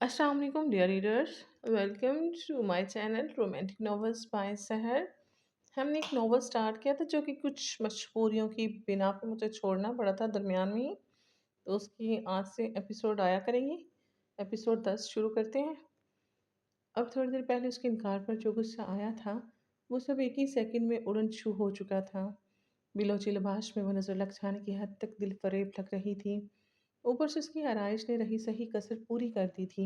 Assalamu alaikum dear readers, welcome to my channel Romantic Novels by सहर। हमने एक novel start किया था जो कि कुछ मजबूरियों की बिना पे मुझे छोड़ना पड़ा था दरमियान में ही। तो उसकी आज से एपिसोड आया करेंगे। एपिसोड 10 शुरू करते हैं। अब थोड़ी देर पहले उसके इनकार पर जो गुस्सा आया था वो सब एक ही सेकंड में उड़न छू हो चुका था। बिलोची लिबास में वो नज़र लग जाने की हद तक दिल फरेब लग रही थी। ऊपर से उसकी आरइश ने रही सही कसर पूरी कर दी थी।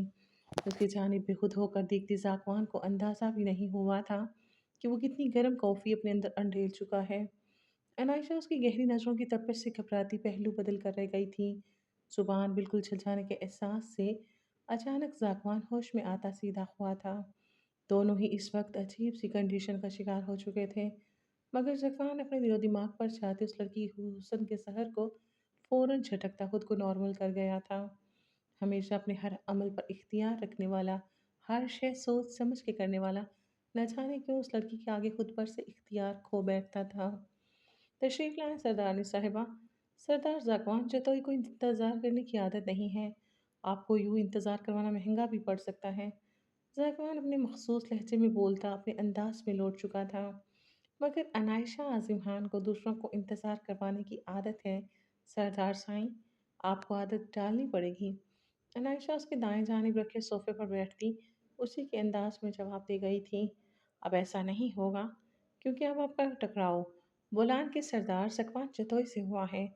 उसकी जानिब बेखुद होकर देखती ज़ाकवान को अंदाज़ा भी नहीं हुआ था कि वो कितनी गर्म कॉफ़ी अपने अंदर अंडेल चुका है। अनायशा उसकी गहरी नज़रों की तपिश से घबराती पहलू बदल कर रह गई थी। ज़ुबान बिल्कुल छलछाने के एहसास से अचानक ज़ाकवान होश में आता सीधा हुआ था। दोनों ही इस वक्त अजीब सी कंडीशन का शिकार हो चुके थे, मगर ज़फ़ान अपने दिलो दिमाग पर छाती उस लड़की की हुस्न के सहर को फ़ौरन झटकता खुद को नॉर्मल कर गया था। हमेशा अपने हर अमल पर इख्तियार रखने वाला, हर शय सोच समझ के करने वाला, न जाने क्यों उस लड़की के आगे खुद पर से इख्तियार खो बैठता था। तशरीफ़ लाएँ सरदारनी साहिबा। सरदार ज़ाकवान जतोई को इंतज़ार करने की आदत नहीं है। आपको यूँ इंतज़ार करवाना महंगा भी पड़ सकता है। ज़ाकवान अपने मखसूस लहजे में बोलता अपने अंदाज में लौट चुका था। मगर अनायशा आज़िम खान को दूसरों को इंतज़ार करवाने की आदत है। सरदार साईं, आपको आदत डालनी पड़ेगी। अनायशा उसके दाएं जानिब रखे सोफे पर बैठती उसी के अंदाज में जवाब दे गई थी। अब ऐसा नहीं होगा, क्योंकि अब आपका टकराव बोलान के सरदार ज़कवान जतोई से हुआ है,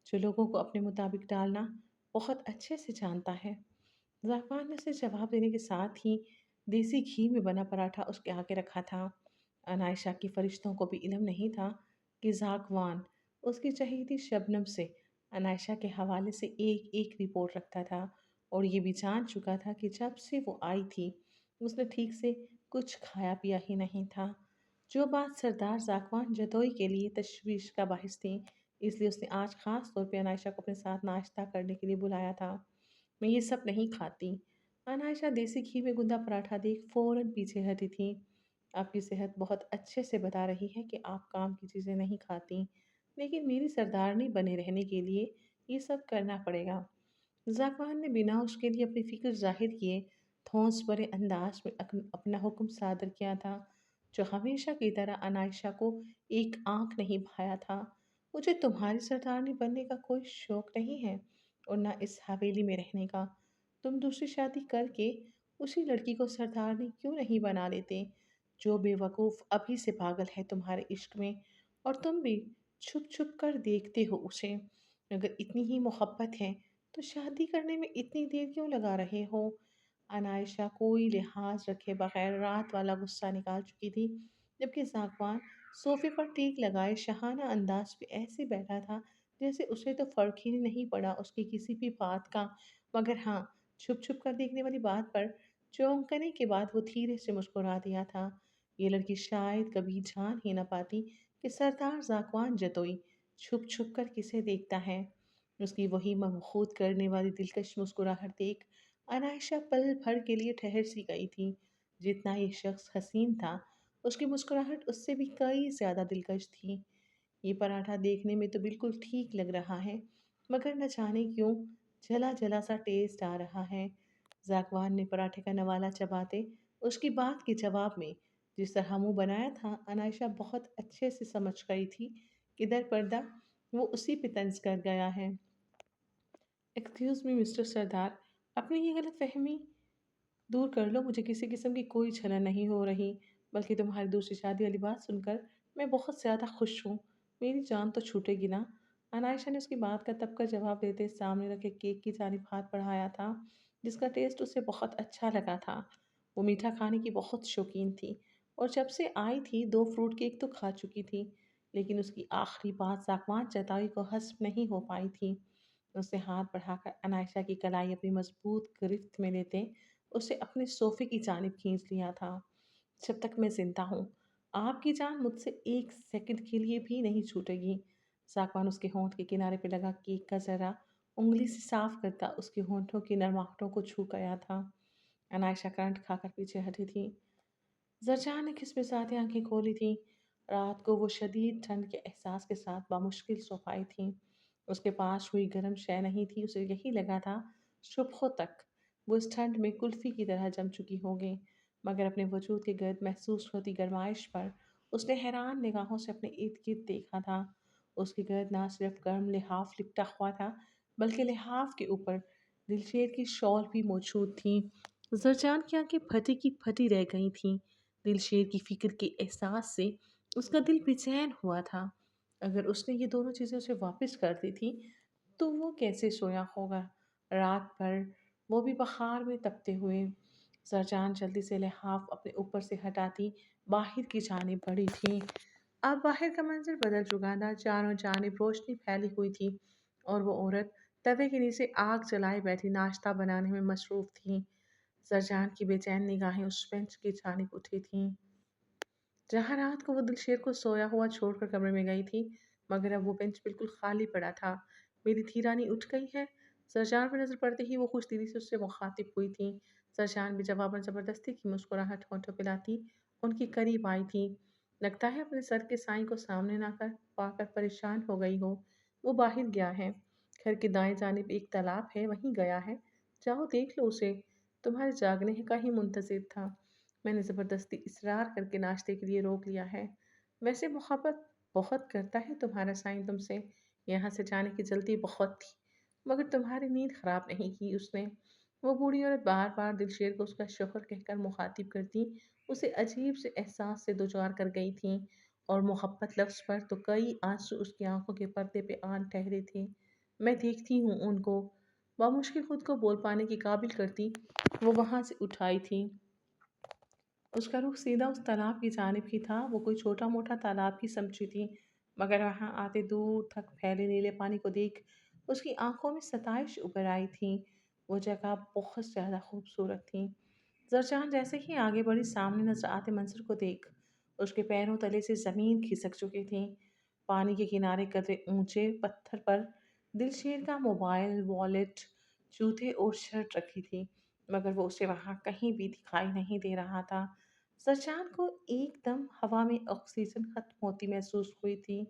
जो लोगों को अपने मुताबिक डालना बहुत अच्छे से जानता है। ज़ाकवान ने उसे जवाब देने के साथ ही देसी घी में बना पराठा उसके आगे रखा था। अनायशा की फरिश्तों को भी इल्म नहीं था कि ज़ाकवान उसकी चहेती शबनम से अनायशा के हवाले से एक एक रिपोर्ट रखता था और ये भी जान चुका था कि जब से वो आई थी उसने ठीक से कुछ खाया पिया ही नहीं था। जो बात सरदार ज़ाकवान जतोई के लिए तशवीश का बाहिस थी, इसलिए उसने आज ख़ास तौर पे अनायशा को अपने साथ नाश्ता करने के लिए बुलाया था। मैं ये सब नहीं खाती। अनायशा देसी घी में गुंदा पराठा देख फ़ौरन पीछे हटी थी। आपकी सेहत बहुत अच्छे से बता रही है कि आप काम की चीज़ें नहीं खाती, लेकिन मेरी सरदारनी बने रहने के लिए ये सब करना पड़ेगा। ज़ाकवान ने बिना उसके लिए अपनी फ़िक्र ज़ाहिर किए ठोंस भरे अंदाज में अपना हुक्म सादर किया था, जो हमेशा की तरह अनायशा को एक आंख नहीं भाया था। मुझे तुम्हारी सरदारनी बनने का कोई शौक नहीं है और ना इस हवेली में रहने का। तुम दूसरी शादी करके उसी लड़की को सरदारनी क्यों नहीं बना लेते, जो बेवकूफ़ अभी से पागल है तुम्हारे इश्क में, और तुम भी छुप छुप कर देखते हो उसे। अगर इतनी ही मोहब्बत है तो शादी करने में इतनी देर क्यों लगा रहे हो? अनायशा कोई लिहाज रखे बगैर रात वाला गुस्सा निकाल चुकी थी, जबकि ज़ाकवान सोफे पर टीक लगाए शहाना अंदाज में ऐसे बैठा था जैसे उसे तो फ़र्क ही नहीं पड़ा उसकी किसी भी बात का। मगर हाँ, छुप छुप कर देखने वाली बात पर चौंकने के बाद वो धीरे से मुस्कुरा दिया था। ये लड़की शायद कभी जान ही ना पाती कि सरदार ज़ाकवान जतोई छुप छुप कर किसे देखता है। उसकी वही मबहूत करने वाली दिलकश मुस्कुराहट देख अनायशा पल भर के लिए ठहर सी गई थी। जितना ये शख्स हसीन था, उसकी मुस्कुराहट उससे भी कई ज़्यादा दिलकश थी। ये पराठा देखने में तो बिल्कुल ठीक लग रहा है, मगर न जाने क्यों जला जला सा टेस्ट आ रहा है। ज़ाकवान ने पराठे का नवाला चबाते उसकी बात के जवाब में जिस तरह मुंह बनाया था, अनायशा बहुत अच्छे से समझ गई थी कि दर पर्दा वो उसी पे तंज कर गया है। एक्सक्यूज़ मी मिस्टर सरदार, अपनी ये गलतफ़हमी दूर कर लो। मुझे किसी किस्म की कोई छलन नहीं हो रही, बल्कि तुम्हारी दूसरी शादी वाली बात सुनकर मैं बहुत ज़्यादा खुश हूँ। मेरी जान तो छूटेगी ना। अनायशा ने उसकी बात का तब का जवाब देते सामने रखे केक की जानिब हाथ बढ़ाया था, जिसका टेस्ट उसे बहुत अच्छा लगा था। वो मीठा खाने की बहुत शौकीन थी और जब से आई थी 2 फ्रूट केक तो खा चुकी थी, लेकिन उसकी आखिरी बात साकवान चताई को हज़म नहीं हो पाई थी। उसने हाथ बढ़ाकर अनायशा की कलाई अपनी मजबूत गिरफ्त में लेते उसे अपने सोफे की जानिब खींच लिया था। जब तक मैं जिंदा हूँ, आपकी जान मुझसे एक सेकंड के लिए भी नहीं छूटेगी। साकवान उसके होंठ के किनारे पे लगा केक का जरा उंगली से साफ करता उसके होंठों की नरमाहटों को छू गया था। अनायशा करंट खाकर पीछे हटी थी। जरजान ने खिसमिसाती आंखें खोली थीं। रात को वो शदीद ठंड के एहसास के साथ बामुश्किल सो पाई थी। उसके पास हुई गर्म शय नहीं थी। उसे यही लगा था सुबह तक वो इस ठंड में कुल्फी की तरह जम चुकी होगी। मगर अपने वजूद के गर्द महसूस होती गर्माइश पर उसने हैरान निगाहों से अपने इर्द गिर्द देखा था। उसके गर्द ना सिर्फ गर्म लिहाफ लिपटा हुआ था, बल्कि लिहाफ के ऊपर दिलशेर की शॉल भी मौजूद थी। जरजान की आंखें फटी की फटी रह गई थीं। दिलशेर की फिक्र के एहसास से उसका दिल बेचैन हुआ था। अगर उसने ये दोनों चीज़ें उसे वापस कर दी थी, तो वो कैसे सोया होगा रात भर, वो भी बखार में तपते हुए। सरजान जल्दी से लिहाफ अपने ऊपर से हटाती बाहर की जानिब बढ़ी थी। अब बाहर का मंजर बदल चुका था। चारों जानिब रोशनी फैली हुई थी और वो औरत तवे के नीचे आग जलाए बैठी नाश्ता बनाने में मसरूफ थी। सरजान की बेचैन निगाहें उस बेंच की जानिब उठी थीं जहाँ रात को वो दिलशेर को सोया हुआ छोड़कर कमरे में गई थी। मगर अब वो बेंच बिल्कुल खाली पड़ा था। मेरी धीरानी उठ गई है। सरजान पर नजर पड़ते ही वो खुश दिली से उससे मुखातिब हुई थी। सरजान भी जवाबन जबरदस्ती की मुस्कुराहट होंठों पे लाती उनके करीब आई थी। लगता है अपने सर के साईं को सामने ना कर पाकर परेशान हो गई हो। वो बाहर गया है। घर के दाएं जानिब एक तालाब है, वहीं गया है। जाओ देख लो उसे। तुम्हारे जागने का ही मुंतजिर था। मैंने ज़बरदस्ती इसरार करके नाश्ते के लिए रोक लिया है। वैसे मोहब्बत बहुत करता है तुम्हारा साईं तुमसे। यहाँ से जाने की जल्दी बहुत थी, मगर तुम्हारी नींद खराब नहीं की उसने। वो बूढ़ी औरत बार बार दिलशेर को उसका शोहर कहकर मुखातिब करती उसे अजीब से एहसास से दो चार कर गई थी। और मोहब्बत लफ्ज़ पर तो कई आंसू उसकी आंखों के पर्दे पे आन ठहरे थे। मैं देखती हूँ उनको। बामुश्किल खुद को बोल पाने की काबिल करती वो वहाँ से उठाई थी। उसका रुख सीधा उस तालाब की जानिब ही था। वो कोई छोटा-मोटा तालाब ही समझी थी, मगर वहाँ आते दूर तक फैले नीले पानी को देख उसकी आंखों में सताइश उभर आई थी। वो जगह बहुत ज़्यादा खूबसूरत थी। ज़रजान जैसे ही आगे बढ़ी, सामने नजर आते मंजर को देख उसके पैरों तले से ज़मीन खिसक चुकी थी। पानी के किनारे कदरे ऊंचे पत्थर पर दिलशेर का मोबाइल, वॉलेट, जूते और शर्ट रखी थी, मगर वो उसे वहाँ कहीं भी दिखाई नहीं दे रहा था। सरचान को एकदम हवा में ऑक्सीजन खत्म होती महसूस हुई थी।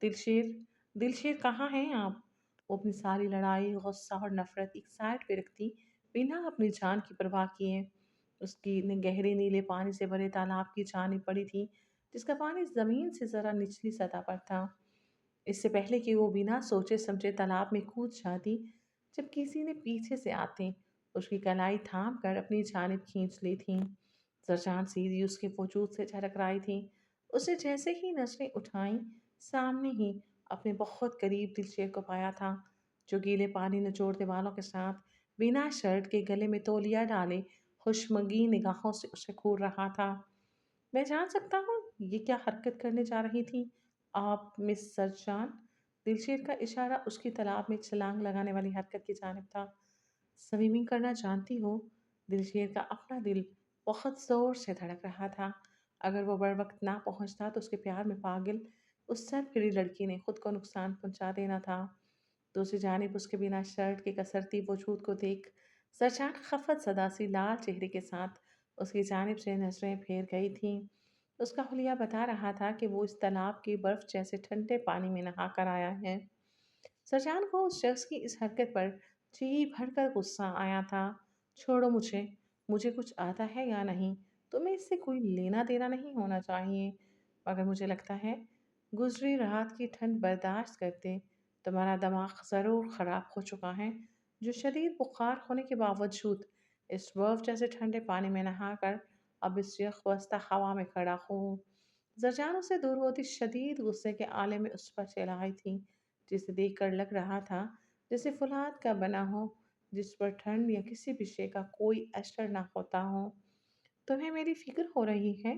दिलशेर, दिलशेर कहाँ हैं आप? वो अपनी सारी लड़ाई, गुस्सा और नफरत एक साइड पे रखती, बिना अपनी जान की परवाह किए उसकी गहरे नीले पानी से भरे तालाब की जानिब पड़ी थी, जिसका पानी जमीन से जरा निचली सतह पर था। इससे पहले कि वो बिना सोचे समझे तालाब में कूद जाती, जब किसी ने पीछे से आते उसकी कलाई थाम कर अपनी जानिब खींच ली थी। सरजान सीधी उसके वजूद से झलक रही थी। उसने जैसे ही नजरें उठाई, सामने ही अपने बहुत करीब दिलशेर को पाया था, जो गीले पानी निचोड़ते वालों के साथ बिना शर्ट के गले में तौलिया डाले खुशमगी निगाहों से उसे घूर रहा था। मैं जान सकता हूँ ये क्या हरकत करने जा रही थी आप, मिस सरजान? दिलशेर का इशारा उसकी तालाब में छलांग लगाने वाली हरकत की जानिब था। स्विमिंग करना जानती हो? दिलशेर का अपना दिल बहुत जोर से धड़क रहा था। अगर वो बर वक्त ना पहुंचता तो उसके प्यार में पागल उस सरफिरी लड़की ने खुद को नुकसान पहुंचा देना था। दूसरी जानिब उसके बिना शर्ट के कसरती वजूद को देख सरचान खफत सदा सी लाल चेहरे के साथ उसकी जानिब से नजरें फेर गई थी। उसका हुलिया बता रहा था कि वो इस तालाब की बर्फ जैसे ठंडे पानी में नहा कर आया है। सरजान को उस शख्स की इस हरकत पर जी भरकर गुस्सा आया था। छोड़ो मुझे, मुझे कुछ आता है या नहीं, तुम्हें इससे कोई लेना देना नहीं होना चाहिए। मगर मुझे लगता है गुजरी रात की ठंड बर्दाश्त करते तुम्हारा दिमाग ज़रूर ख़राब हो चुका है, जो शदीद बुखार होने के बावजूद इस बर्फ जैसे ठंडे पानी में नहाकर अब इस यखवस्ता हवा में खड़ा हो। जरजान उससे दूर होती शदीद गुस्से के आले में उस पर चिल्लाई थी, जिसे देखकर लग रहा था जैसे फुलाद का बना हो, जिस पर ठंड या किसी भी शे का कोई असर ना होता हो। तुम्हें मेरी फिक्र हो रही है?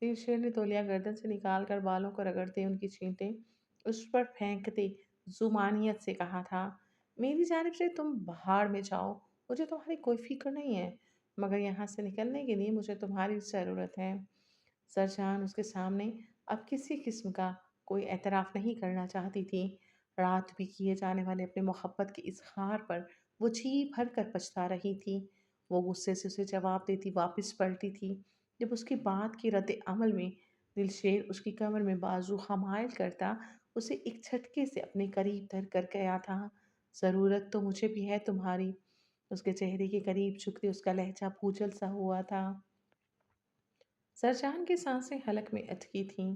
तीरशेर ने तौलिया गर्दन से निकाल कर बालों को रगड़ते उनकी छींटें उस पर फेंकते जुमानियत से कहा था, मेरी जानिब से तुम बाहर में जाओ, मुझे तुम्हारी कोई फिक्र नहीं है, मगर यहाँ से निकलने के लिए मुझे तुम्हारी ज़रूरत है। सरजान उसके सामने अब किसी किस्म का कोई एतराफ़ नहीं करना चाहती थी। रात भी किए जाने वाले अपने मोहब्बत के इज़हार पर वो जी भर कर पछता रही थी। वो गुस्से से उसे जवाब देती वापस पलटी थी, जब उसकी बात के रद्द अमल में दिलशेर उसकी कमर में बाजू हमायल करता उसे एक झटके से अपने करीब धर कर गया था। ज़रूरत तो मुझे भी है तुम्हारी, उसके चेहरे के करीब झुकते उसका लहजा भूचल सा हुआ था। सरजान की सांसें हलक में अटकी थीं।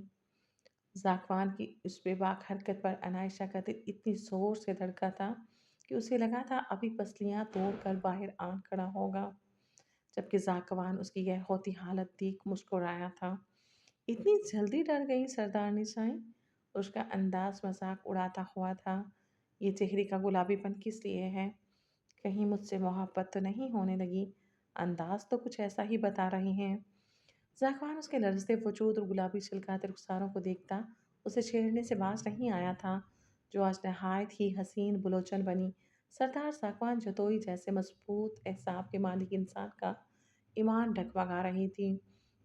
ज़ाकवान की उस बेबाक हरकत पर अनायशा का दिल इतनी ज़ोर से धड़का था कि उसे लगा था अभी पसलियां तोड़कर बाहर आन खड़ा होगा। जबकि ज़ाकवान उसकी यह होती हालत देख मुस्कुराया था। इतनी जल्दी डर गई सरदारनी साईं? उसका अंदाज मजाक उड़ाता हुआ था। ये चेहरे का गुलाबीपन किस लिए है? कहीं मुझसे मोहब्बत तो नहीं होने लगी? अंदाज तो कुछ ऐसा ही बता रहे हैं। ज़ाकवान उसके लरज़ते वजूद और गुलाबी छलकाते रुखसारों को देखता उसे छेड़ने से बाज नहीं आया था, जो आज नहायत ही हसीन बुलोचन बनी। सरदार ज़ाकवान जतोई जैसे मजबूत एहसाब के मालिक इंसान का ईमान डगमगा रही थी।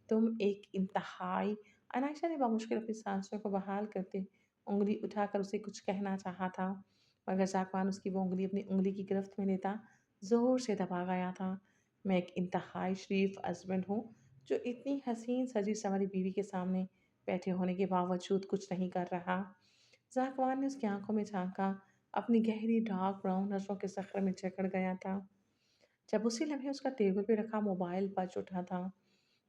तुम एक इंतहाई। अनायशा ने बामुश्किल अपनी सांसों को बहाल करते उंगली उठाकर उसे कुछ कहना चाहा था, मगर ज़ाकवान उसकी वो उंगली अपनी उंगली की गिरफ्त में लेता ज़ोर से दबा गया था। मैं एक इंतहाई शरीफ हस्बैंड हूँ, जो इतनी हसीन सजी संवरी बीवी के सामने बैठे होने के बावजूद कुछ नहीं कर रहा। ज़ाकवान ने उसकी आंखों में झांका, अपनी गहरी डार्क ब्राउन नज़रों के सखर में जकड़ गया था। जब उसी लम्हे उसका टेबल पे रखा मोबाइल बज उठा था।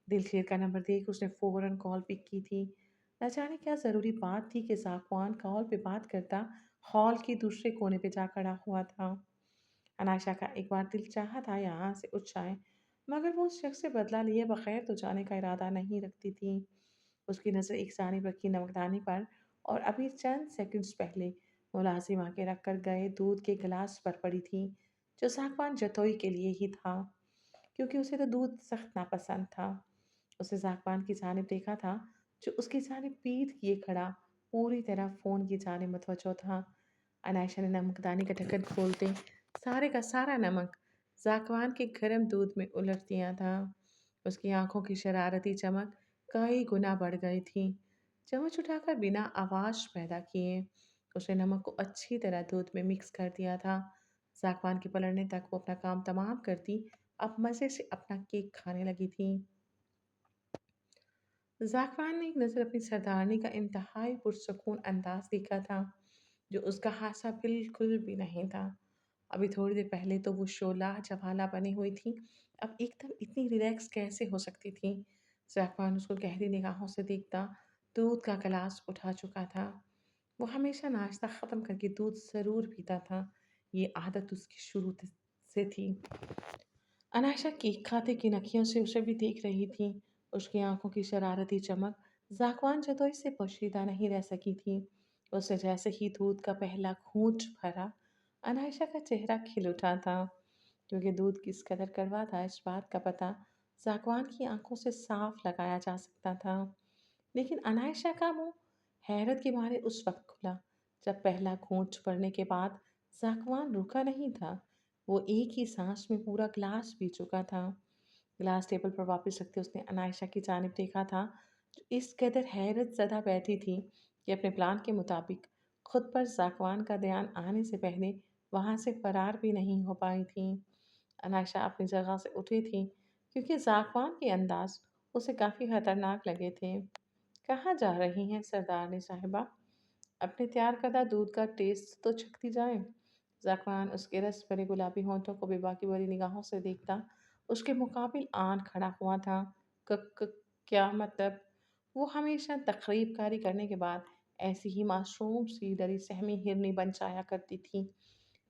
दिलखीर का नंबर देख उसने फ़ौरन कॉल पिक की थी। न जाने क्या ज़रूरी बात थी कि ज़ाकवान कॉल पे बात करता हॉल के दूसरे कोने पे जा खड़ा हुआ था। अनायशा का एक बार दिल चाहा था यहाँ से उठ जाए, मगर वो उस शख्स से बदला लिए बगैर तो जाने का इरादा नहीं रखती थी। उसकी नज़र एक जानिब रखी नमकदानी पर, और अभी चंद सेकंड्स पहले मुलाजिम आके रख कर गए दूध के गिलास पर पड़ी थी, जो सागवान जतोई के लिए ही था, क्योंकि उसे तो दूध सख्त नापसंद था। उसने सागवान की जानिब देखा था, जो उसकी जानिब पीठ किए खड़ा पूरी तरह फ़ोन की जानिब मुतवज्जो था। अनायशा ने नमकदानी का ढक्कन खोलते सारे का सारा नमक ज़ाकवान के गर्म दूध में उलट दिया था। उसकी आंखों की शरारती चमक कई गुना बढ़ गई थी। चम्मच उठाकर बिना आवाज़ पैदा किए उसने नमक को अच्छी तरह दूध में मिक्स कर दिया था। ज़ाकवान के पलटने तक वो अपना काम तमाम करती अब मज़े से अपना केक खाने लगी थी। ज़ाकवान ने एक नज़र अपनी सरदारनी का इंतहाई पुरसकून अंदाज देखा था, जो उसका हासा बिल्कुल भी नहीं था। अभी थोड़ी देर पहले तो वो शोला जवाला बनी हुई थी, अब एकदम इतनी रिलैक्स कैसे हो सकती थी? ज़ाकवान उसको गहरी निगाहों से देखता दूध का गिलास उठा चुका था। वो हमेशा नाश्ता ख़त्म करके दूध ज़रूर पीता था। ये आदत उसकी से थी। अनायशा केक खाते की नखियों से उसे भी देख रही थी। उसकी आंखों की शरारती चमक ज़ाकवान जदोई से पोशीदा नहीं रह सकी थी। उसे जैसे ही दूध का पहला घूंट भरा, अनायशा का चेहरा खिल उठा था, क्योंकि दूध किस कदर कड़वा था इस बात का पता ज़ाकवान की आंखों से साफ लगाया जा सकता था। लेकिन अनायशा का मुंह हैरत के मारे उस वक्त खुला, जब पहला घूंट पड़ने के बाद ज़ाकवान रुका नहीं था। वो एक ही सांस में पूरा गिलास पी चुका था। गिलास टेबल पर वापस रखते उसने अनायशा की जानिब देखा था, जो इस कदर हैरत ज़दा बैठी थी कि अपने प्लान के मुताबिक खुद पर ज़ाकवान का ध्यान आने से पहले वहाँ से फरार भी नहीं हो पाई थी। अनायशा अपनी जगह से उठी थी, क्योंकि ज़ाकवान के अंदाज उसे काफ़ी खतरनाक लगे थे। कहाँ जा रही हैं सरदारनी साहिबा? अपने तैयार करदा दूध का टेस्ट तो चखती जाएं। ज़ाकवान उसके रस भरे गुलाबी होंठों को बेबाकी भरी निगाहों से देखता उसके मुकाबिल आन खड़ा हुआ था। क क्या मतलब? वो हमेशा तकरीबकारी करने के बाद ऐसी ही मासूम सी डरी सहमी हिरनी बन जाया करती थी।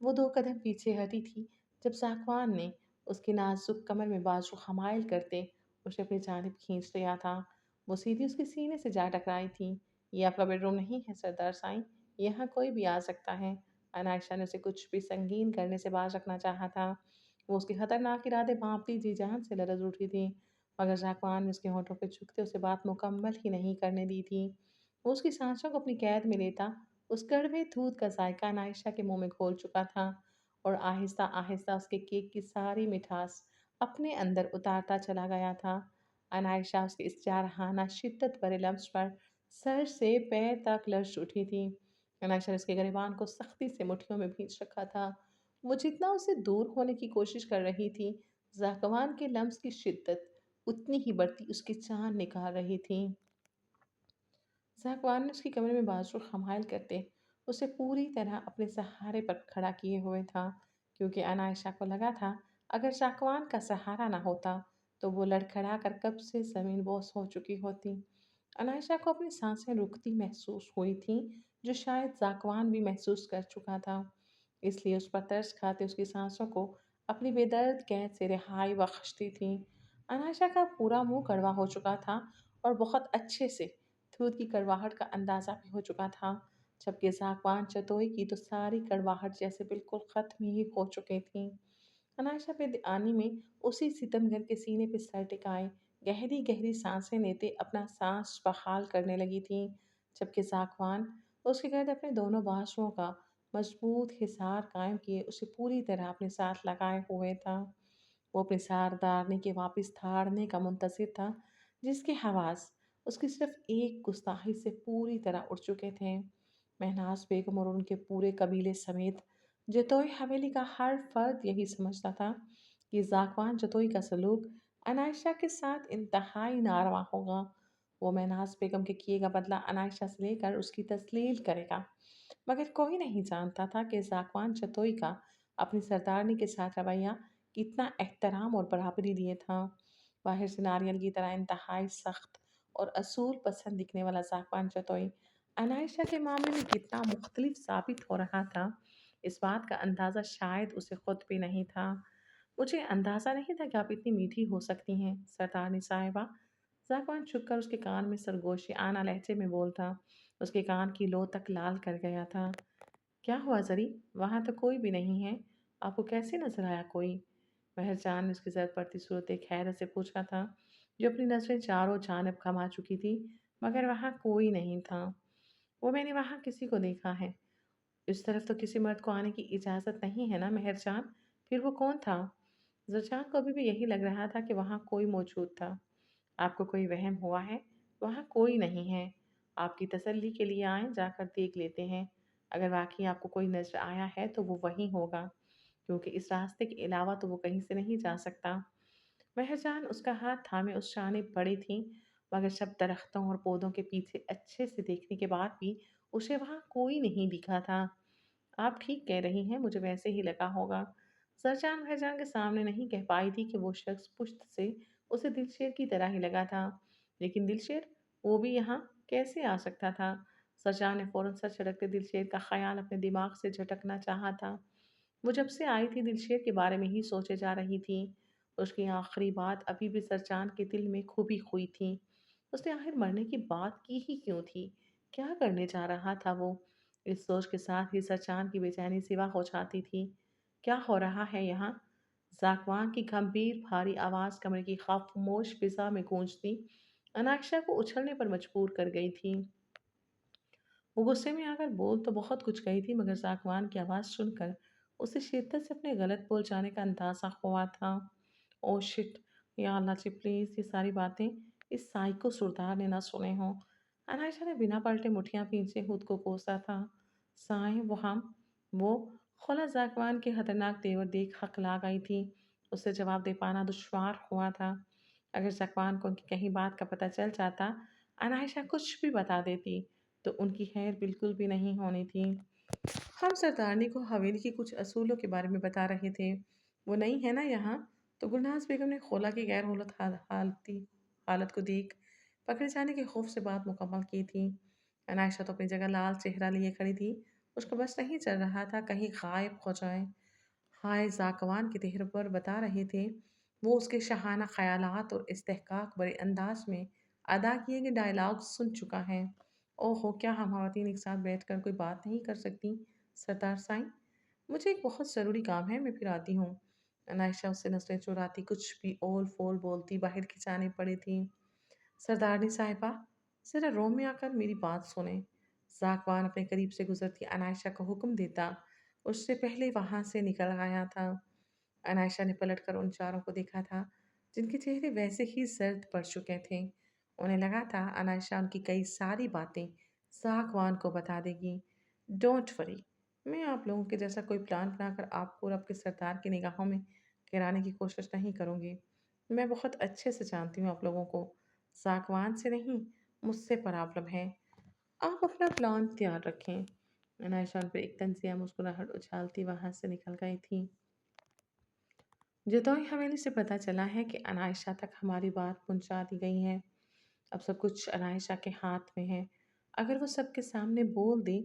वो 2 कदम पीछे हटी थी, जब सागवान ने उसकी नाज़ुक कमर में बाजू हमायल करते उसे अपनी जानिब खींच लिया था। वो सीधी उसके सीने से जा टकराई थी। "ये आपका बेडरूम नहीं है सरदार साईं, यहाँ कोई भी आ सकता है।" अनायशा ने उसे कुछ भी संगीन करने से बाज रखना चाहा था। वो उसके खतरनाक इरादे भांपती जी जान से लरज़ उठी थी, मगर सागवान ने उसके होठों पे छुपते उसे बात मुकम्मल ही नहीं करने दी थी। वो उसकी सांसों को अपनी कैद में लेता उस कड़वे दूध का जायका अनायशा के मुंह में घोल चुका था, और आहिस्ता आहिस्ता उसके केक की सारी मिठास अपने अंदर उतारता चला गया था। अनायशा उसके इस जारहाना शिद्दत भरे लम्स पर सर से पैर तक लर्ज उठी थी। अनायशा ने उसके गिरेबान को सख्ती से मुट्ठियों में भींच रखा था। वो जितना उससे दूर होने की कोशिश कर रही थी, ज़ाकवान के लम्स की शिद्दत उतनी ही बढ़ती उसकी जान निकाल रही थी। सागवान ने उसकी कमरे में बाजू हमायल करते उसे पूरी तरह अपने सहारे पर खड़ा किए हुए था, क्योंकि अनायशा को लगा था अगर जाकवान का सहारा ना होता तो वो लड़खड़ा कर कब से जमीन बोस हो चुकी होती। अनायशा को अपनी सांसें रुकती महसूस हुई थी, जो शायद जाकवान भी महसूस कर चुका था। इसलिए उस पर तरस खाते उसकी सांसों को अपनी बेदर्द कैद से रिहाई बख्शती थी। अनायशा का पूरा मुंह कड़वा हो चुका था और बहुत अच्छे से दूध की कड़वाहट का अंदाजा भी हो चुका था, जबकि जागवान चतोई की तो सारी कड़वाहट जैसे बिल्कुल खत्म ही हो चुकी थी। अनायशा बेदआनी में उसी सितमगर के सीने पे सर टिकाए गहरी गहरी सांसें लेते अपना सांस बहाल करने लगी थी, जबकि जागवान उसके गर्द अपने दोनों बाजुओं का मजबूत हिसार कायम किए उसे पूरी तरह अपने साथ लगाए हुए था। वो अपने सारदारनी के वापस धाड़ने का मुंतज़िर था, जिसके हवास उसकी सिर्फ एक गुस्ताखी से पूरी तरह उड़ चुके थे। महनाज बेगम और उनके पूरे कबीले समेत जतोई हवेली का हर फर्द यही समझता था कि जाकवान जतोई का सलूक अनायशा के साथ इंतहाई नारवा होगा। वो महनाज बेगम के किए का बदला अनायशा से लेकर उसकी तस्लील करेगा, मगर कोई नहीं जानता था कि जाकवान जतोई का अपनी सरदारनी के साथ रवैया कितना एहतराम और बराबरी लिए था। बाहर से नारियल की तरह इंतहाई सख्त और असूल पसंद दिखने वाला जाकवान चतोई अनायशा के मामले में कितना मुख्तलिफ साबित हो रहा था, इस बात का अंदाज़ा शायद उसे खुद भी नहीं था। मुझे अंदाज़ा नहीं था कि आप इतनी मीठी हो सकती हैं सरदारनी साहिबा। जाकवान छुपकर उसके कान में सरगोशी आना लहजे में बोलता, उसके कान की लो तक लाल कर गया था। क्या हुआ ज़री? वहाँ तो कोई भी नहीं है। आपको कैसे नज़र आया कोई? महरजान ने उसकी ज़र्द पड़ती सूरत देख हैरत से पूछा था, जो अपनी नज़रें चारों जानब कमा चुकी थी, मगर वहाँ कोई नहीं था। वो मैंने वहाँ किसी को देखा है। इस तरफ तो किसी मर्द को आने की इजाज़त नहीं है ना मेहरजान? फिर वो कौन था? ज़रजान को अभी भी यही लग रहा था कि वहाँ कोई मौजूद था। आपको कोई वहम हुआ है? वहाँ कोई नहीं है। आपकी तसल्ली के लिए आए, जाकर देख लेते हैं। अगर वाकई आपको कोई नज़र आया है तो वो वहीं होगा, क्योंकि इस रास्ते के अलावा तो वो कहीं से नहीं जा सकता। महजान उसका हाथ थामे उस जानिब बढ़ी थी, मगर सब दरख्तों और पौधों के पीछे अच्छे से देखने के बाद भी उसे वहाँ कोई नहीं दिखा था। आप ठीक कह रही हैं, मुझे वैसे ही लगा होगा। सरजान महजान के सामने नहीं कह पाई थी कि वो शख्स पुश्त से उसे दिलशेर की तरह ही लगा था, लेकिन दिलशेर वो भी यहाँ कैसे आ सकता था? सरजान ने फौरन सर झटकते दिलशेर का ख्याल अपने दिमाग से झटकना चाहा था। वो जब से आई थी दिलशेर के बारे में ही सोचे जा रही थी। उसकी आखिरी बात अभी भी सरचान के दिल में खुबी हुई थी। उसने आखिर मरने की बात की ही क्यों थी? क्या करने जा रहा था वो? इस सोच के साथ ही सरचान की बेचैनी सिवा हो जाती थी। क्या हो रहा है यहाँ? जाकवान की गंभीर भारी आवाज़ कमरे की खामोश फिजा में गूंजती अनाक्षा को उछलने पर मजबूर कर गई थी। वो गुस्से में आकर बोल तो बहुत कुछ गई थी, मगर सागवान की आवाज़ सुनकर उसे शिद्दत से अपने गलत बोल जाने का अंदाज़ा हुआ था। Oh shit! या अल्लाह जी प्लीज़ ये सारी बातें इस साइको सुरदार ने ना सुने हों। अनायशा ने बिना पलटे मुठियाँ पीछे खुद को कोसा था। साईं वो खुला जागवान के खतरनाक तेवर देख हकला गई थी। उससे जवाब दे पाना दुश्वार हुआ था। अगर जागवान को उनकी कहीं बात का पता चल जाता, अनायशा कुछ भी बता देती तो उनकी खैर बिल्कुल भी नहीं होनी थी। हम सरदारनी को हवेली के कुछ असूलों के बारे में बता रहे थे। वो नहीं है ना यहाँ? तो गुलनाज बेगम ने खोला की गैर हालत को देख पकड़े जाने के खौफ से बात मुकम्मल की थी। अनायशा तो अपनी जगह लाल चेहरा लिए खड़ी थी। उसको बस नहीं चल रहा था कहीं गायब हो जाए। हाय जाकवान के तेहर पर बता रहे थे। वो उसके शहाना ख्यालात और इस्तेहकाक भरे अंदाज में अदा किए गए डायलॉग सुन चुका है। ओहो, क्या हम खवातीन एक साथ बैठकर कोई बात नहीं कर सकती? सरदार साईं, मुझे एक बहुत ज़रूरी काम है, मैं फिर आती हूँ। अनायशा उससे नजरें चुराती कुछ भी ओल फोल बोलती बाहर खिंचाने पड़ी थी। सरदारनी साहिबा, ज़रा रोम में आकर मेरी बात सुने। जाकवान अपने करीब से गुजरती अनायशा को हुक्म देता उससे पहले वहां से निकल आया था। अनायशा ने पलटकर उन चारों को देखा था, जिनके चेहरे वैसे ही जर्द पड़ चुके थे। उन्हें लगा था अनायशा उनकी कई सारी बातें सागवान को बता देगी। डोंट वरी, मैं आप लोगों के जैसा कोई प्लान बनाकर आपको और आपके सरदार की निगाहों में गिराने की कोशिश नहीं करूंगी। मैं बहुत अच्छे से जानती हूँ आप लोगों को। सागवान से नहीं, मुझसे प्रॉब्लम है। आप अपना प्लान तैयार रखें। अनायशा उन पर एक तंजिया मुस्कुराहट उछालती वहां से निकल गई थी। जतोई हवेली से पता चला है कि अनायशा तक हमारी बात पहुंचा दी गई है। अब सब कुछ अनायशा के हाथ में है। अगर वो सबके सामने बोल दे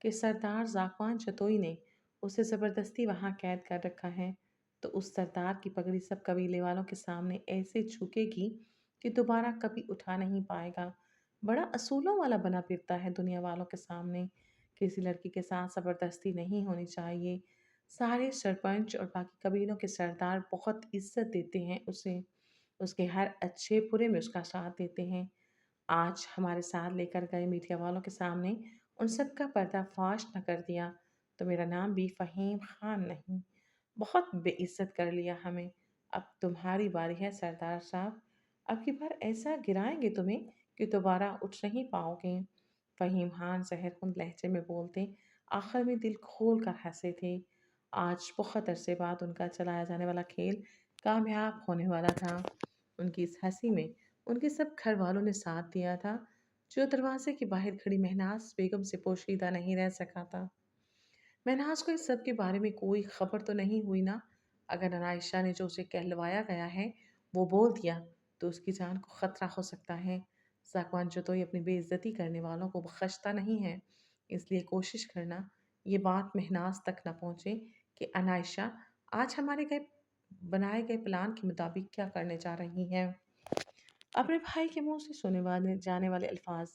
कि सरदार जाकवान जतोई ने उसे ज़बरदस्ती वहाँ कैद कर रखा है, तो उस सरदार की पगड़ी सब कबीले वालों के सामने ऐसे झुकेगी कि दोबारा कभी उठा नहीं पाएगा। बड़ा असूलों वाला बना फिरता है दुनिया वालों के सामने। किसी लड़की के साथ ज़बरदस्ती नहीं होनी चाहिए। सारे सरपंच और बाकी कबीलों के सरदार बहुत इज्जत देते हैं उसे। उसके हर अच्छे बुरे में उसका साथ देते हैं। आज हमारे साथ लेकर गए मीडिया वालों के सामने उन सब का पर्दाफाश न कर दिया तो मेरा नाम भी फ़हीम खान नहीं। बहुत बेइज्जत कर लिया हमें। अब तुम्हारी बारी है सरदार साहब। अब की बार ऐसा गिराएंगे तुम्हें कि दोबारा उठ नहीं पाओगे। फ़हीम खान जहरकुंद लहजे में बोलते आखिर में दिल खोल कर हंसे थे। आज बहुत अरसे बाद उनका चलाया जाने वाला खेल कामयाब होने वाला था। उनकी इस हंसी में उनके सब घर वालों ने साथ दिया था। जो दरवाजे के बाहर खड़ी महनाज बेगम से पोशीदा नहीं रह सका था। महनाज को इस सब के बारे में कोई खबर तो नहीं हुई ना। अगर अनायशा ने जो उसे कहलवाया गया है वो बोल दिया तो उसकी जान को खतरा हो सकता है। साकवान जो तो ये अपनी बेइज्जती करने वालों को बख्शता नहीं है, इसलिए कोशिश करना ये बात महनाज तक न पहुंचे कि अनायशा आज हमारे गए बनाए गए प्लान के मुताबिक क्या करने जा रही है। अपने भाई के मुंह से सुने वाले जाने वाले अल्फाज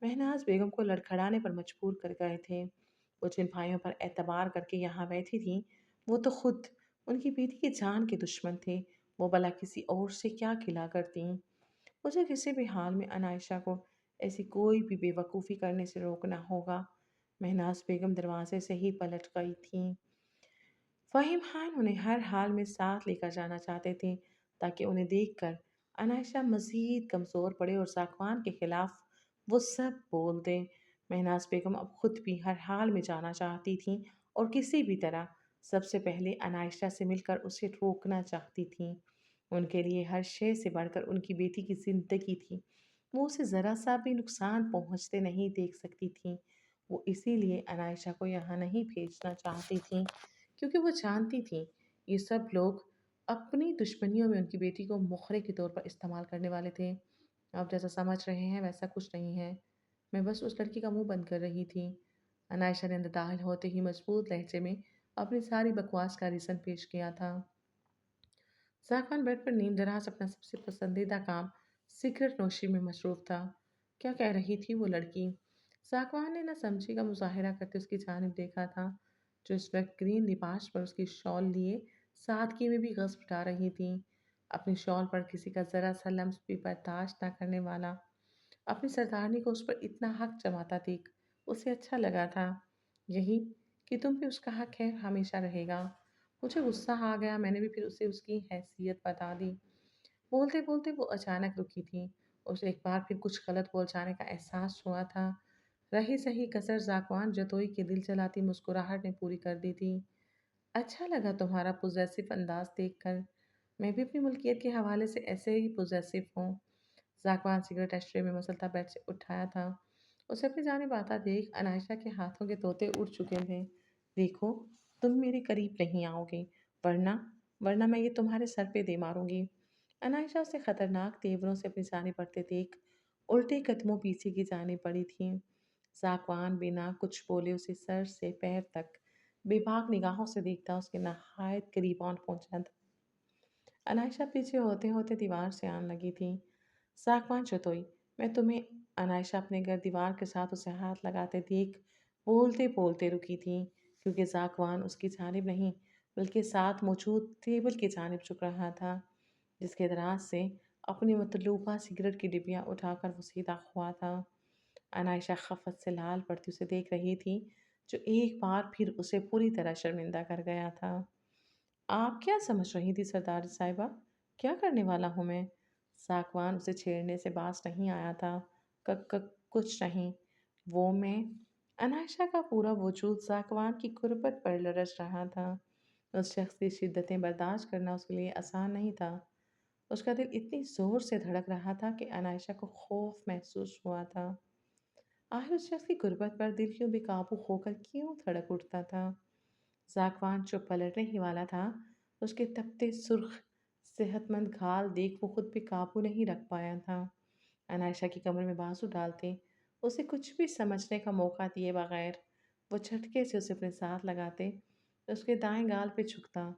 महनाज बेगम को लड़खड़ाने पर मजबूर कर गए थे। वो जिन भाइयों पर एतबार करके यहाँ बैठी थी वो तो खुद उनकी बेटी की जान के दुश्मन थे। वो भला किसी और से क्या खिला करती। मुझे किसी भी हाल में अनायशा को ऐसी कोई भी बेवकूफ़ी करने से रोकना होगा। महनाज बेगम दरवाजे से ही पलट गई थी। फ़हीम खान उन्हें हर हाल में साथ लेकर जाना चाहते थे ताकि उन्हें देखकर अनायशा मज़ीद कमज़ोर पड़े और साकवान के खिलाफ वो सब बोल दे। महनाज बेगम अब खुद भी हर हाल में जाना चाहती थी और किसी भी तरह सबसे पहले अनायशा से मिलकर उसे रोकना चाहती थी। उनके लिए हर शय से बढ़कर उनकी बेटी की ज़िंदगी थी। वो उसे ज़रा सा भी नुकसान पहुंचते नहीं देख सकती थी। वो इसीलिए अनायशा को यहाँ नहीं भेजना चाहती थी क्योंकि वो जानती थी ये सब लोग अपनी दुश्मनियों में उनकी बेटी को मुखरे के तौर पर इस्तेमाल करने वाले थे। आप जैसा समझ रहे हैं वैसा कुछ नहीं है। मैं बस उस लड़की का मुंह बंद कर रही थी। अनायशा ने अंदर दाखिल होते ही मजबूत लहजे में अपनी सारी बकवास का रीज़न पेश किया था। ज़ाफ़ान बेड पर नींद दराज अपना सबसे पसंदीदा काम सिगरेट नोशी में मसरूफ़ था। क्या कह रही थी वो लड़की? साकवान ने न समझी का मुज़ाहिरा करते उसकी जानिब देखा था, जो इस वक्त ग्रीन लिबास पर उसकी शॉल लिए सादगी में भी गस्प उठा रही थी। अपनी शॉल पर किसी का ज़रा सा लम्स भी बर्दाश्त न करने वाला अपनी सरदारनी को उस पर इतना हक जमाता देख उसे अच्छा लगा था। यही कि तुम भी उसका हक है हमेशा रहेगा। मुझे गुस्सा आ गया, मैंने भी फिर उसे उसकी हैसियत बता दी। बोलते बोलते वो अचानक रुकी थी। उसे एक बार फिर कुछ गलत बोल जाने का एहसास हुआ था। रही सही कसर जाकवान जतोई के दिल चलाती मुस्कुराहट ने पूरी कर दी थी। अच्छा लगा तुम्हारा पोजेसिव अंदाज देखकर। मैं भी अपनी मुल्कियत के हवाले से ऐसे ही पोजेसिव हूँ। जाकवान सिगरेट एस्ट्रे में मसलता बेड से उठाया था। उसे अपनी जानिब आता देख अनायशा के हाथों के तोते उड़ चुके थे। देखो, तुम मेरे करीब नहीं आओगे, वरना वरना मैं ये तुम्हारे सर पे दे मारूंगी। अनायशा उसे खतरनाक तेवरों से अपनी जानिब बढ़ते देख उल्टे कदमों पीछे की जानिब बढ़ी थी। जाकवान बिना कुछ बोले उसे सर से पैर तक बेबाक निगाहों से देखता उसके नहायत करीब आन पहुंचा था। अनायशा पीछे होते होते दीवार से आने लगी थी। सागवान चतोई, मैं तुम्हें अनायशा अपने घर दीवार के साथ उसे हाथ लगाते देख बोलते बोलते रुकी थी क्योंकि सागवान उसकी जानिब नहीं बल्कि साथ मौजूद टेबल की जानिब झुक रहा था जिसके दराज से अपनी मतलूबा सिगरेट की डिबिया उठाकर वो सीधा हुआ था। अनायशा खफत से लाल पड़ती उसे देख रही थी जो एक बार फिर उसे पूरी तरह शर्मिंदा कर गया था। आप क्या समझ रही थी सरदार साहिबा? क्या करने वाला हूँ मैं? सागवान उसे छेड़ने से बाज नहीं आया था। कुछ नहीं। वो मैं अनायशा का पूरा वजूद सागवान की कुर्बत पर लरस रहा था। उस शख्स की शिद्दतें बर्दाश्त करना उसके लिए आसान नहीं था। उसका दिल इतनी जोर से धड़क रहा था कि अनायशा को खौफ महसूस हुआ था। आखिर उस शख्स की गुर्बत पर दिल क्यों बेकाबू होकर क्यों धड़क उठता था? सागवान चुप पलटने ही वाला था اس کے تپتے سرخ صحت مند گھال دیکھ وہ خود پہ قابو نہیں رکھ پایا تھا۔ انائشہ کی کمر میں بازو ڈالتے اسے کچھ بھی سمجھنے کا موقع دیے بغیر وہ جھٹکے سے اسے اپنے ساتھ لگاتے، اس کے دائیں گال پہ جھکتا،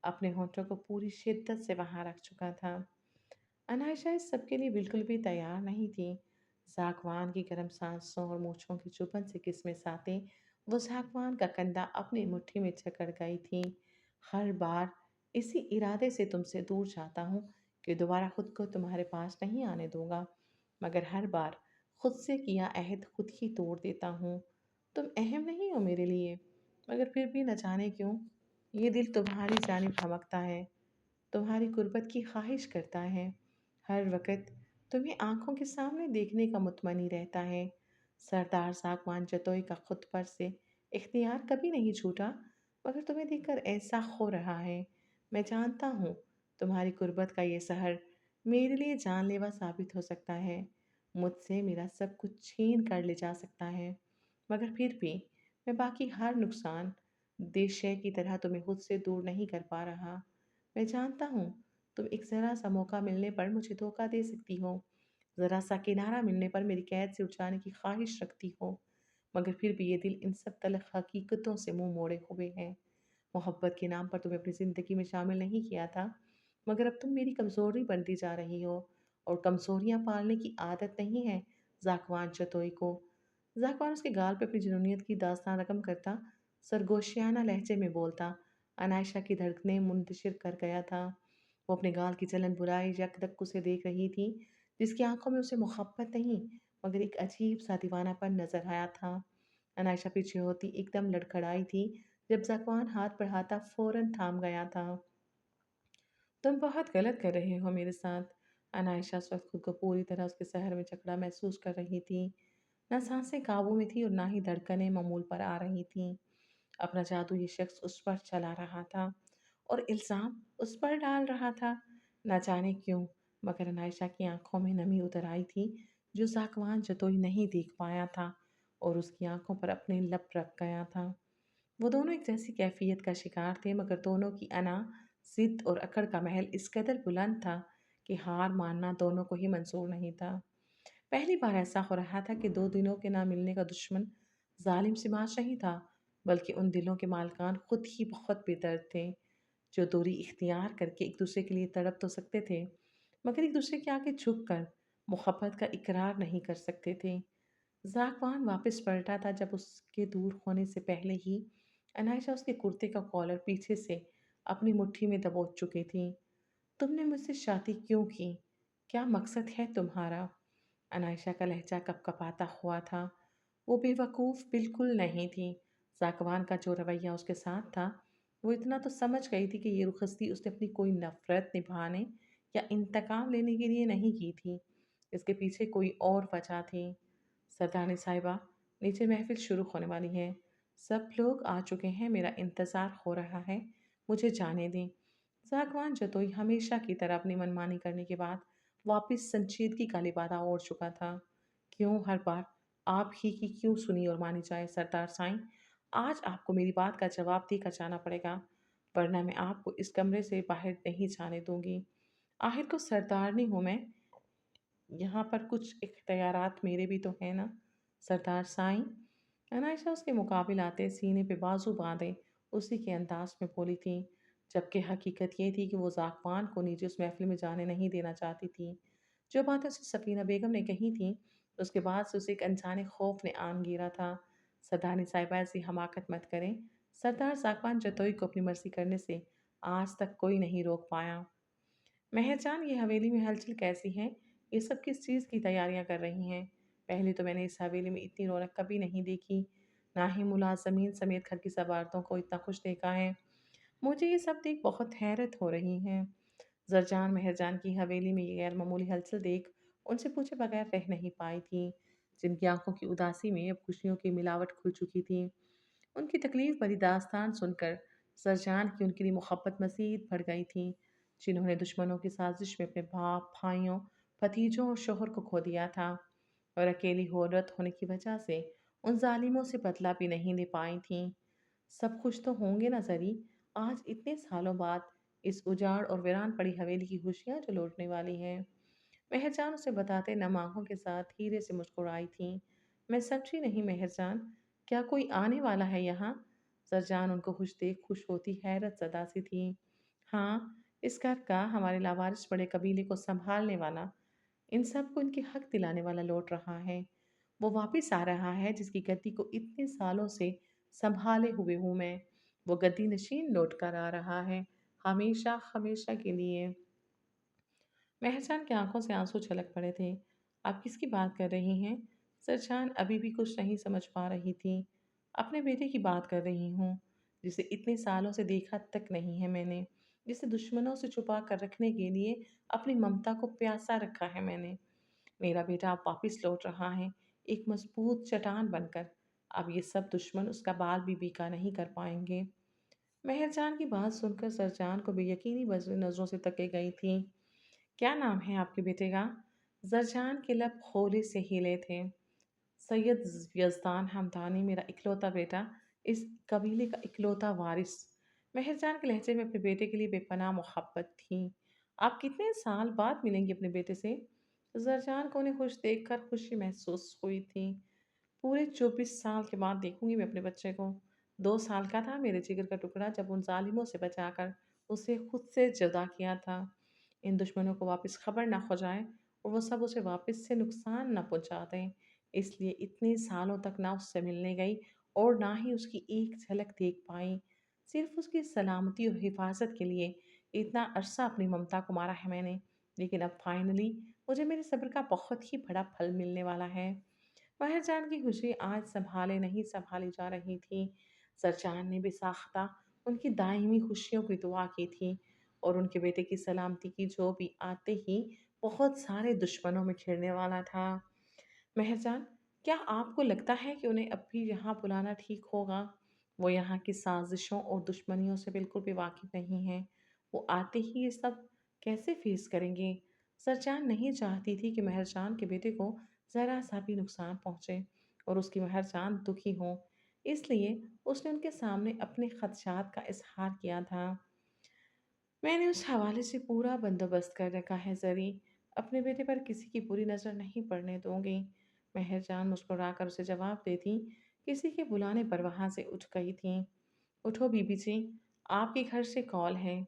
اپنے ہونٹوں کو پوری شدت سے وہاں رکھ چکا تھا۔ انائشہ اس سب کے لیے بالکل بھی تیار نہیں تھی۔ زاگوان کی گرم سانسوں اور مونچھوں کی چبھن سے قسمیں ساتیں وہ زاگوان کا کندھا اپنی مٹھی میں جکڑ گئی تھی۔ ہر بار اسی ارادے سے تم سے دور جاتا ہوں کہ دوبارہ خود کو تمہارے پاس نہیں آنے دوں گا، مگر ہر بار خود سے کیا عہد خود ہی توڑ دیتا ہوں۔ تم اہم نہیں ہو میرے لیے، مگر پھر بھی نہ جانے کیوں یہ دل تمہاری جانب دھمکتا ہے، تمہاری قربت کی خواہش کرتا ہے، ہر وقت تمہیں آنکھوں کے سامنے دیکھنے کا متمنی رہتا ہے۔ سردار ساگوان جتوئی کا خود پر سے اختیار کبھی نہیں چھوٹا، مگر تمہیں دیکھ کر ایسا ہو رہا ہے، میں جانتا ہوں تمہاری قربت کا یہ سحر میرے لیے جان لیوا ثابت ہو سکتا ہے، مجھ سے میرا سب کچھ چھین کر لے جا سکتا ہے، مگر پھر بھی میں باقی ہر نقصان دہ شے کی طرح تمہیں خود سے دور نہیں کر پا رہا۔ میں جانتا ہوں تم ایک ذرا سا موقع ملنے پر مجھے دھوکہ دے سکتی ہو، ذرا سا کنارہ ملنے پر میری قید سے اٹھ جانے کی خواہش رکھتی ہو، مگر پھر بھی یہ دل ان سب تلخ حقیقتوں سے منہ موڑے ہوئے ہے۔ محبت کے نام پر تمہیں اپنی زندگی میں شامل نہیں کیا تھا، مگر اب تم میری کمزوری بنتی جا رہی ہو، اور کمزوریاں پالنے کی عادت نہیں ہے زاکوان چتوئی کو۔ زاکوان اس کے گال پہ اپنی جنونیت کی داستان رقم کرتا، سرگوشیانہ لہجے میں بولتا۔ انائشہ کی دھڑکنیں منتشر کر گیا تھا۔ وہ اپنے گال کی جلن برائے یک دک اسے دیکھ رہی تھی، جس کی آنکھوں میں اسے محبت نہیں مگر ایک عجیب سا دیوانہ پن نظر آیا تھا۔ انائشہ پیچھے ہوتی ایک دم لڑکھڑائی تھی، جب زاکوان ہاتھ بڑھاتا فوراً تھام گیا تھا۔ تم بہت غلط کر رہے ہو میرے ساتھ۔ انائشہ اس وقت خود کو پوری طرح اس کے سحر میں جکڑا محسوس کر رہی تھی۔ نہ سانسیں قابو میں تھی اور نہ ہی دھڑکنیں معمول پر آ رہی تھیں۔ اپنا جادو یہ شخص اس پر چلا رہا تھا اور الزام اس پر ڈال رہا تھا، نہ جانے کیوں، مگر انائشہ کی آنکھوں میں نمی اتر آئی تھی جو زاکوان جتوئی نہیں دیکھ پایا تھا، اور اس کی آنکھوں پر اپنے لب رکھ گیا تھا۔ وہ دونوں ایک جیسی کیفیت کا شکار تھے، مگر دونوں کی انا، ضد اور اکڑ کا محل اس قدر بلند تھا کہ ہار ماننا دونوں کو ہی منظور نہیں تھا۔ پہلی بار ایسا ہو رہا تھا کہ دو دلوں کے نہ ملنے کا دشمن ظالم سماج نہیں تھا، بلکہ ان دلوں کے مالکان خود ہی بہت بے درد تھے، جو دوری اختیار کر کے ایک دوسرے کے لیے تڑپ تو سکتے تھے، مگر ایک دوسرے کے آگے جھک کر محبت کا اقرار نہیں کر سکتے تھے۔ زاکوان واپس پلٹا تھا جب اس کے دور ہونے سے پہلے ہی انائشہ اس کے کرتے کا کالر پیچھے سے اپنی مٹھی میں دبوچ چکی تھی۔ تم نے مجھ سے شادی کیوں کی؟ کیا مقصد ہے تمہارا؟ انائشہ کا لہجہ کپ کپاتا ہوا تھا۔ وہ بے وقوف بالکل نہیں تھی۔ زاکوان کا جو رویہ اس کے ساتھ تھا، وہ اتنا تو سمجھ گئی تھی کہ یہ رخصتی اس نے اپنی کوئی نفرت نبھانے یا انتقام لینے کے لیے نہیں کی تھی، اس کے پیچھے کوئی اور وجہ تھی۔ سردانی صاحبہ، نیچے محفل شروع ہونے والی ہے، سب لوگ آ چکے ہیں، میرا انتظار ہو رہا ہے، مجھے جانے دیں۔ زاگوان جتوئی ہمیشہ کی طرح اپنی منمانی کرنے کے بعد واپس سنجیدگی کا لبادہ اوڑھ چکا تھا۔ کیوں ہر بار آپ ہی کی کیوں سنی اور مانی جائے سردار سائیں؟ آج آپ کو میری بات کا جواب دے کر جانا پڑے گا، ورنہ میں آپ کو اس کمرے سے باہر نہیں جانے دوں گی۔ آخر کو سردارنی ہوں میں، یہاں پر کچھ اختیارات میرے بھی تو ہیں نا سردار سائیں۔ انائشہ اس کے مقابل آتے سینے پہ بازو باندھے اسی کے انداز میں بولی تھی، جبکہ حقیقت یہ تھی کہ وہ زاکوان کو نیچے اس محفل میں جانے نہیں دینا چاہتی تھی۔ جو باتیں اسے سکینہ بیگم نے کہی تھیں، اس کے بعد سے اسے ایک انجانے خوف نے آن گھیرا تھا۔ سردانی صاحبہ ایسی حماقت مت کریں، سردار زاکوان جتوئی کو اپنی مرضی کرنے سے آج تک کوئی نہیں روک پایا۔ مہر جان، یہ حویلی میں ہلچل کیسی ہے؟ یہ سب کس چیز کی تیاریاں کر رہی ہیں؟ پہلے تو میں نے اس حویلی میں اتنی رونق کبھی نہیں دیکھی، نہ ہی ملازمین سمیت گھر کی سب عورتوں کو اتنا خوش دیکھا ہے۔ مجھے یہ سب دیکھ بہت حیرت ہو رہی ہے۔ زرجان مہر جان کی حویلی میں یہ غیر معمولی ہلچل دیکھ ان سے پوچھے بغیر رہ نہیں پائی تھی، جن کی آنکھوں کی اداسی میں اب خوشیوں کی ملاوٹ کھل چکی تھی۔ ان کی تکلیف بھری داستان سن کر زرجان کی ان کے لیے محبت مزید بڑھ گئی تھی، جنہوں نے دشمنوں کی سازش میں اپنے باپ، بھائیوں، بھتیجوں اور شوہر کو کھو دیا تھا، اور اکیلی عورت ہونے کی وجہ سے ان ظالموں سے بدلہ بھی نہیں لے پائی تھیں۔ سب خوش تو ہوں گے نا زری؟ آج اتنے سالوں بعد اس اجاڑ اور ویران پڑی حویلی کی خوشیاں جو لوٹنے والی ہیں۔ مہر جان اسے بتاتے نم آنکھوں کے ساتھ دھیرے سے مسکرائی تھیں۔ میں سمجھی نہیں مہر جان، کیا کوئی آنے والا ہے یہاں؟ سرجان ان کو خوش دیکھ خوش ہوتی حیرت زدہ سی تھی۔ ہاں، اس گھر کا ہمارے لاوارث بڑے قبیلے کو سنبھالنے والا، ان سب کو ان کے حق دلانے والا لوٹ رہا ہے۔ وہ واپس آ رہا ہے جس کی گدی کو اتنے سالوں سے سنبھالے ہوئے ہوں میں۔ وہ گدی نشین لوٹ کر آ رہا ہے، ہمیشہ ہمیشہ کے لیے۔ مہرجان کی آنکھوں سے آنسو چھلک پڑے تھے۔ آپ کس کی بات کر رہی ہیں؟ سرجان ابھی بھی کچھ نہیں سمجھ پا رہی تھی۔ اپنے بیٹے کی بات کر رہی ہوں، جسے اتنے سالوں سے دیکھا تک نہیں ہے میں نے، جسے دشمنوں سے چھپا کر رکھنے کے لیے اپنی ممتا کو پیاسا رکھا ہے میں نے۔ میرا بیٹا اب واپس لوٹ رہا ہے، ایک مضبوط چٹان بن کر۔ اب یہ سب دشمن اس کا بال بھی بیکا نہیں کر پائیں گے۔ مہر جان کی بات سن کر سرجان کو بے یقینی نظروں سے تکے گئی تھی۔ کیا نام ہے آپ کے بیٹے کا؟ زرجان کے لب خولے سے ہلے تھے۔ سید یزدان ہمدانی، میرا اکلوتا بیٹا، اس قبیلے کا اکلوتا وارث۔ مہر جان کے لہجے میں اپنے بیٹے کے لیے بے پناہ محبت تھی۔ آپ کتنے سال بعد ملیں گے اپنے بیٹے سے؟ زرجان کو انہیں خوش دیکھ کر خوشی محسوس ہوئی تھی۔ پورے 24 سال کے بعد دیکھوں گی میں اپنے بچے کو۔ 2 سال کا تھا میرے جگر کا ٹکڑا جب ان ظالموں سے بچا کر اسے خود سے جدا کیا تھا۔ ان دشمنوں کو واپس خبر نہ ہو جائے اور وہ سب اسے واپس سے نقصان نہ پہنچا دیں، اس لیے اتنے سالوں تک نہ اس سے ملنے گئی اور نہ ہی اس کی ایک جھلک دیکھ پائی۔ صرف اس کی سلامتی اور حفاظت کے لیے اتنا عرصہ اپنی ممتا کو مارا ہے میں نے، لیکن اب فائنلی مجھے میرے صبر کا بہت ہی بڑا پھل ملنے والا ہے۔ مہر جان کی خوشی آج سنبھالے نہیں سنبھالی جا رہی تھی۔ سرجان نے بے ساختہ ان کی دائمی خوشیوں کی دعا کی تھی اور ان کے بیٹے کی سلامتی کی جو بھی آتے ہی بہت سارے دشمنوں میں کھیلنے والا تھا۔ مہر جان، کیا آپ کو لگتا ہے کہ انہیں اب بھی یہاں بلانا ٹھیک ہوگا؟ وہ یہاں کی سازشوں اور دشمنیوں سے بالکل بھی واقف نہیں ہیں۔ وہ آتے ہی یہ سب کیسے فیس کریں گے؟ سرجان نہیں چاہتی تھی کہ مہر جان کے بیٹے کو ذرا سا بھی نقصان پہنچے اور اس کی مہر جان دکھی ہوں، اس لیے اس نے ان کے سامنے اپنے خدشات کا اظہار کیا تھا۔ میں نے اس حوالے سے پورا بندوبست کر رکھا ہے زری، اپنے بیٹے پر کسی کی بری نظر نہیں پڑنے دوں گی۔ مہر جان مسکرا کر اسے جواب دیتی کسی کے بلانے پر وہاں سے اٹھ گئی تھیں۔ اٹھو بی بی جی، آپ کے گھر سے کال ہے۔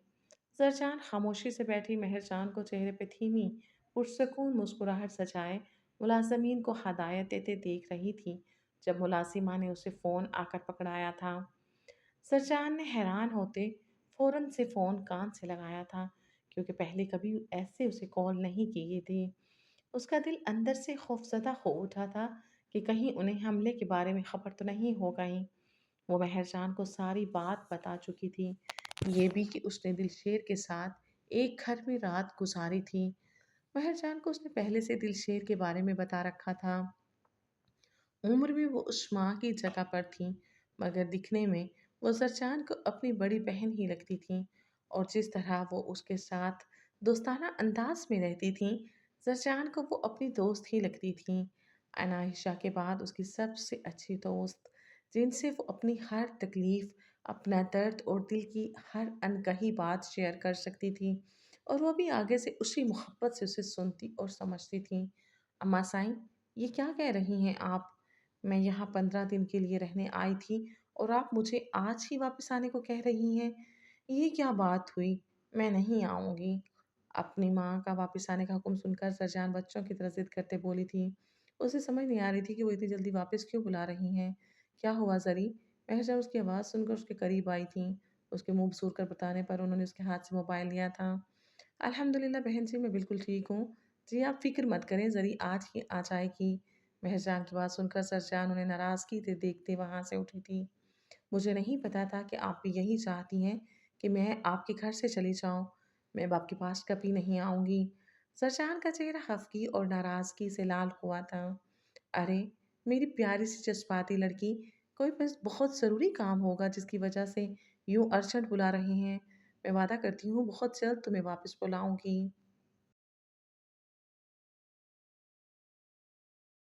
زرجان خاموشی سے بیٹھی مہر جان کو چہرے پہ دھیمی پرسکون مسکراہٹ سجائے ملازمین کو ہدایت دیتے دیکھ رہی تھی جب ملازمہ نے اسے فون آ کر پکڑایا تھا۔ سرجان نے حیران ہوتے فوراً سے فون کان سے لگایا تھا کیونکہ پہلے کبھی ایسے اسے کال نہیں کی گئی تھی۔ اس کا دل اندر سے خوفزدہ ہو اٹھا تھا کہ کہیں انہیں حملے کے بارے میں خبر تو نہیں ہو گئی۔ وہ مہر جان کو ساری بات بتا چکی تھی، یہ بھی کہ اس نے دلشیر کے ساتھ ایک گھر میں رات گزاری تھی۔ مہر جان کو اس نے پہلے سے دلشیر کے بارے میں بتا رکھا تھا۔ عمر میں وہ اس ماں کی جگہ پر تھیں مگر دکھنے میں وہ زرجان کو اپنی بڑی بہن ہی لگتی تھیں اور جس طرح وہ اس کے ساتھ دوستانہ انداز میں رہتی تھیں زرجان کو وہ اپنی دوست ہی لگتی تھیں۔ عنائشہ کے بعد اس کی سب سے اچھی دوست، جن سے وہ اپنی ہر تکلیف، اپنا درد اور دل کی ہر انکہی بات شیئر کر سکتی تھی اور وہ بھی آگے سے اسی محبت سے اسے سنتی اور سمجھتی تھیں۔ اماں سائیں، یہ کیا کہہ رہی ہیں آپ؟ میں یہاں 15 دن کے لیے رہنے آئی تھی اور آپ مجھے آج ہی واپس آنے کو کہہ رہی ہیں؟ یہ کیا بات ہوئی؟ میں نہیں آؤں گی۔ اپنی ماں کا واپس آنے کا حکم سن کر سرجان بچوں کی طرح ضد کرتے بولی تھی۔ اسے سمجھ نہیں آ رہی تھی کہ وہ اتنی جلدی واپس کیوں بلا رہی ہیں۔ کیا ہوا زری؟ مہرجان اس کی آواز سن کر اس کے قریب آئی تھیں۔ اس کے منہ بسور کر بتانے پر انہوں نے اس کے ہاتھ سے موبائل لیا تھا۔ الحمدللہ بہن جی، میں بالکل ٹھیک ہوں۔ جی آپ فکر مت کریں، زری آج ہی آ جائے گی۔ مہرجان کی بات سن کر سرجان انہیں ناراضگی سے دیکھتے وہاں سے اٹھی تھی۔ مجھے نہیں پتا تھا کہ آپ بھی یہی چاہتی ہیں کہ میں آپ کے گھر سے چلی جاؤں۔ میں اب آپ کے پاس کبھی نہیں آؤں گی۔ سرجان کا چہرہ خفگی اور ناراضگی سے لال ہوا تھا۔ ارے میری پیاری سی جذباتی لڑکی، کوئی بس بہت ضروری کام ہوگا جس کی وجہ سے یوں ارجنٹ بلا رہے ہیں۔ میں وعدہ کرتی ہوں بہت جلد تمہیں واپس بلاؤں گی۔